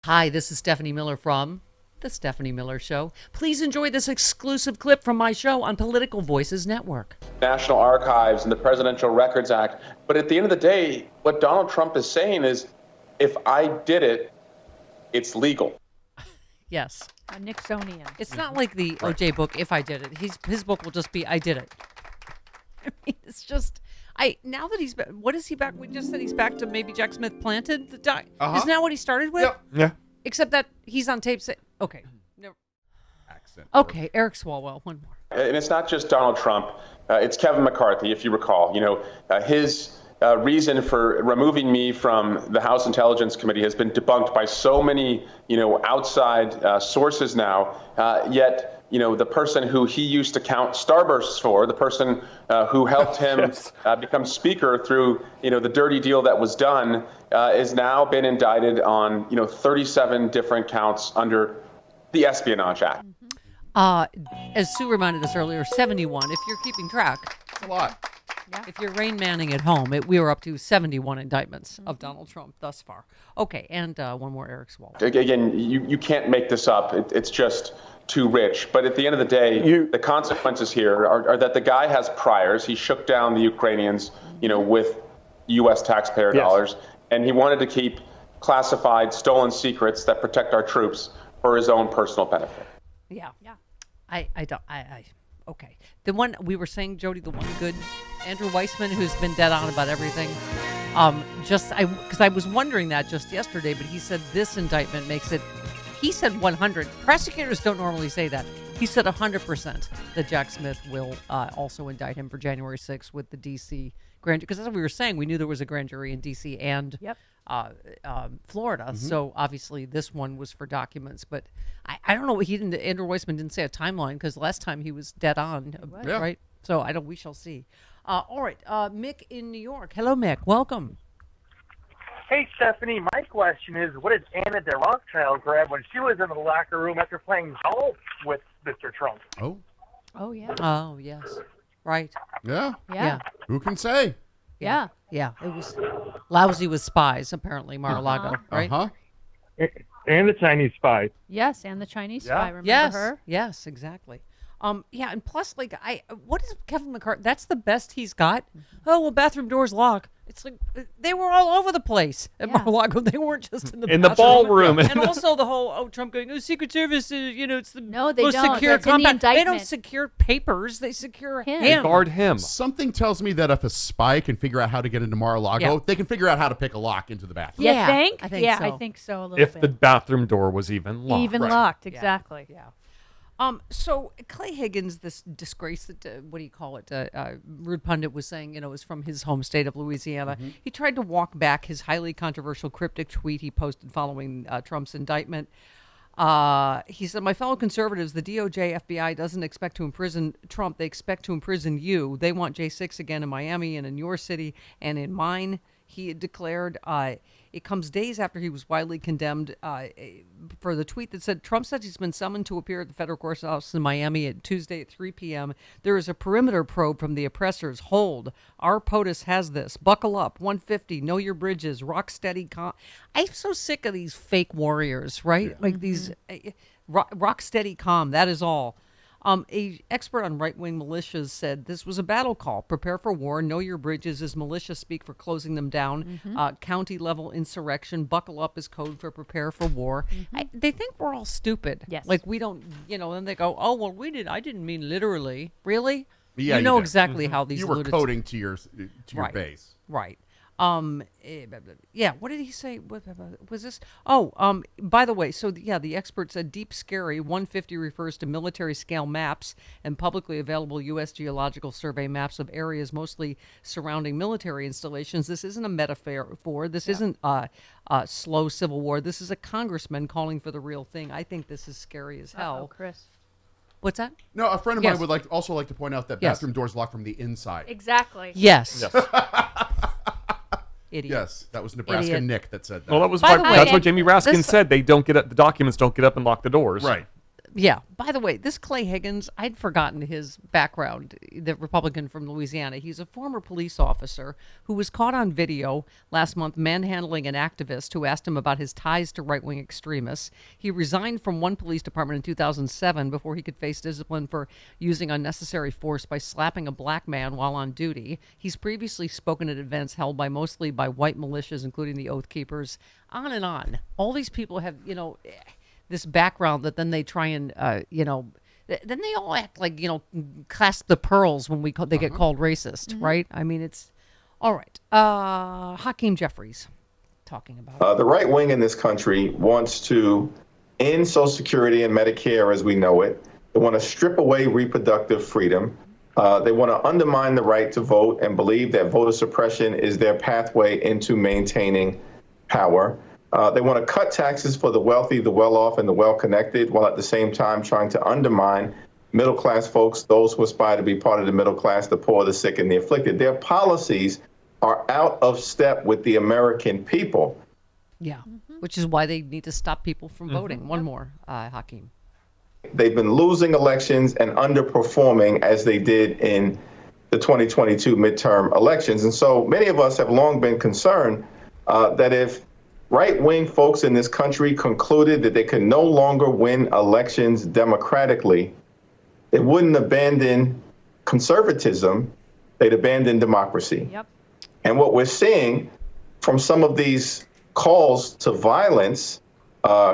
Hi, this is Stephanie Miller from The Stephanie Miller Show. Please enjoy this exclusive clip from my show on Political Voices Network. National Archives and the Presidential Records Act. But at the end of the day, what Donald Trump is saying is, if I did it, it's legal. Yes. A Nixonian. It's not like the OJ book, If I Did It. His book will just be, I Did It. I mean, it's just... now that he's back, what is he back? We just said he's back to maybe Jack Smith planted the Isn't that what he started with? Yep. Yeah. Except that he's on tape saying, okay. Accent. Okay, Eric Swalwell, one more. And it's not just Donald Trump. It's Kevin McCarthy, if you recall. His reason for removing me from the House Intelligence Committee has been debunked by so many, outside sources now. Yet, the person who he used to count starbursts for, the person who helped him become speaker through, the dirty deal that was done, is now been indicted on, 37 different counts under the Espionage Act. As Sue reminded us earlier, 71. If you're keeping track, it's a lot. Yeah. If you're Rain Manning at home, we were up to 71 indictments of Donald Trump thus far. Okay, and one more, Eric Swalwell. Again, you can't make this up. It's just too rich. But at the end of the day, the consequences here are that the guy has priors. He shook down the Ukrainians, with U.S. taxpayer dollars, and he wanted to keep classified, stolen secrets that protect our troops for his own personal benefit. Yeah. Okay. The one we were saying, Jody, the one good Andrew Weissman, who's been dead on about everything. Because I was wondering that just yesterday, but he said this indictment makes it. He said 100. Prosecutors don't normally say that. He said 100% that Jack Smith will also indict him for January 6th with the D.C. grand jury. Because that's what we were saying. We knew there was a grand jury in D.C. and Florida. Mm-hmm. So obviously this one was for documents. But I don't know. Andrew Weissman didn't say a timeline because last time he was dead on, right? So we shall see. All right, Mick in New York. Hello, Mick. Welcome. Hey, Stephanie, my question is, what did Anna de Rothschild grab when she was in the locker room after playing golf with Mr. Trump? Oh, yeah. Oh, yes. Right. Yeah. Who can say? Yeah. It was lousy with spies, apparently, Mar-a-Lago, right? And the Chinese spy. Yes, and the Chinese spy. Remember her? Yes, exactly. And plus, what is Kevin McCarthy? That's the best he's got. Oh, well, bathroom doors lock. It's like they were all over the place at Mar-a-Lago. They weren't just in the ballroom. And also the whole Trump going, Secret Service, it's the they most don't. secure That's in the compound. They indictment. don't secure papers. They secure him. They guard him. Something tells me that if a spy can figure out how to get into Mar-a-Lago, they can figure out how to pick a lock into the bathroom. You think? I think so. I think so a little if bit. the bathroom door was even locked. Even locked, exactly. Yeah. So Clay Higgins, this disgrace that, what do you call it? Rude Pundit was saying, is from his home state of Louisiana. Mm-hmm. He tried to walk back his highly controversial cryptic tweet he posted following Trump's indictment. He said, my fellow conservatives, the DOJ, FBI doesn't expect to imprison Trump. They expect to imprison you. They want J6 again in Miami and in your city and in mine. He had declared it comes days after he was widely condemned for the tweet that said, Trump said he's been summoned to appear at the federal courthouse in Miami at Tuesday at 3 p.m. There is a perimeter probe from the oppressors. Hold. Our POTUS has this. Buckle up. 150. Know your bridges. Rock steady. I'm so sick of these fake warriors, right? Yeah. Like these rock steady calm. That is all. A expert on right-wing militias said this was a battle call. Prepare for war. Know your bridges is militia speak for closing them down. Mm-hmm. County-level insurrection. Buckle up is code for prepare for war. Mm-hmm. They think we're all stupid. Yes. Like we don't, then they go, oh, well, I didn't mean literally. Really? Yeah, you know exactly how these You were coding to your base. Right. What did he say? What was this? By the way, the expert said deep scary 150 refers to military scale maps and publicly available U.S. Geological Survey maps of areas mostly surrounding military installations. This isn't a metaphor. This isn't a slow civil war. This is a congressman calling for the real thing. I think this is scary as hell. Oh, Chris. What's that? No, a friend of mine would also like to point out that bathroom doors locked from the inside. Exactly. Yes. Idiot. Yes, that was Nebraska Nick that said that. Well, that's what Jamie Raskin said. They don't get up. The documents don't get up and lock the doors. Right. Yeah. By the way, this Clay Higgins, I'd forgotten his background, the Republican from Louisiana. He's a former police officer who was caught on video last month manhandling an activist who asked him about his ties to right-wing extremists. He resigned from one police department in 2007 before he could face discipline for using unnecessary force by slapping a black man while on duty. He's previously spoken at events held by mostly by white militias, including the Oath Keepers. On and on. All these people have, this background that then they try and, then they all act like, clasp the pearls when they get called racist, right? I mean, it's all right. Hakeem Jeffries talking about the right wing in this country wants to end Social Security and Medicare as we know it. They want to strip away reproductive freedom. They want to undermine the right to vote and believe that voter suppression is their pathway into maintaining power. They want to cut taxes for the wealthy, the well-off, and the well-connected, while at the same time trying to undermine middle-class folks, those who aspire to be part of the middle class, the poor, the sick, and the afflicted. Their policies are out of step with the American people. Yeah, which is why they need to stop people from voting. One more, Hakeem. They've been losing elections and underperforming as they did in the 2022 midterm elections. And so many of us have long been concerned that if right-wing folks in this country concluded that they could no longer win elections democratically, they wouldn't abandon conservatism, they'd abandon democracy. Yep. And what we're seeing from some of these calls to violence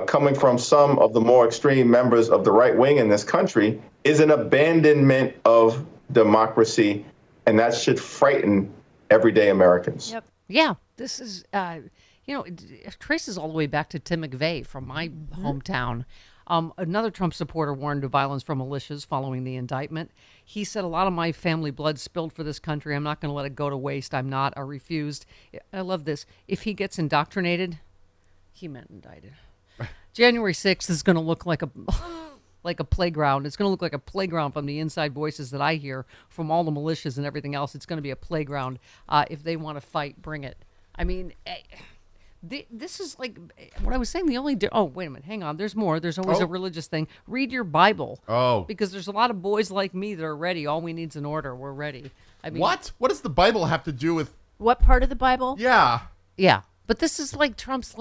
coming from some of the more extreme members of the right wing in this country is an abandonment of democracy, and that should frighten everyday Americans. Yep. Yeah, this is, it traces all the way back to Tim McVeigh from my hometown. Another Trump supporter warned of violence from militias following the indictment. He said, a lot of my family blood spilled for this country. I'm not going to let it go to waste. I'm not. I refused. I love this. If he gets indoctrinated, he meant indicted. January 6th is going to look like a playground. It's going to look like a playground from the inside voices that I hear from all the militias and everything else. It's going to be a playground. If they want to fight, bring it. I mean, this is like what I was saying. Oh, wait a minute. Hang on. There's more. There's always a religious thing. Read your Bible. Oh. Because there's a lot of boys like me that are ready. All we need is an order. We're ready. I mean, what? What does the Bible have to do with... What part of the Bible? Yeah. Yeah. But this is like Trump's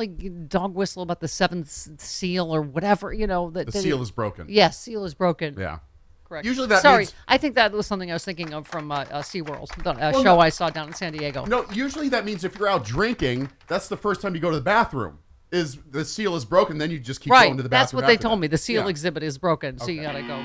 dog whistle about the seventh seal or whatever, The seal is broken. Yes, seal is broken. Yeah. Correct. Usually that Sorry, means... I think that was something I was thinking of from SeaWorld, show I saw down in San Diego. No, usually that means if you're out drinking, that's the first time you go to the bathroom. Is the seal is broken, then you just keep going to the bathroom. That's what they told me. The seal exhibit is broken, so you got to go.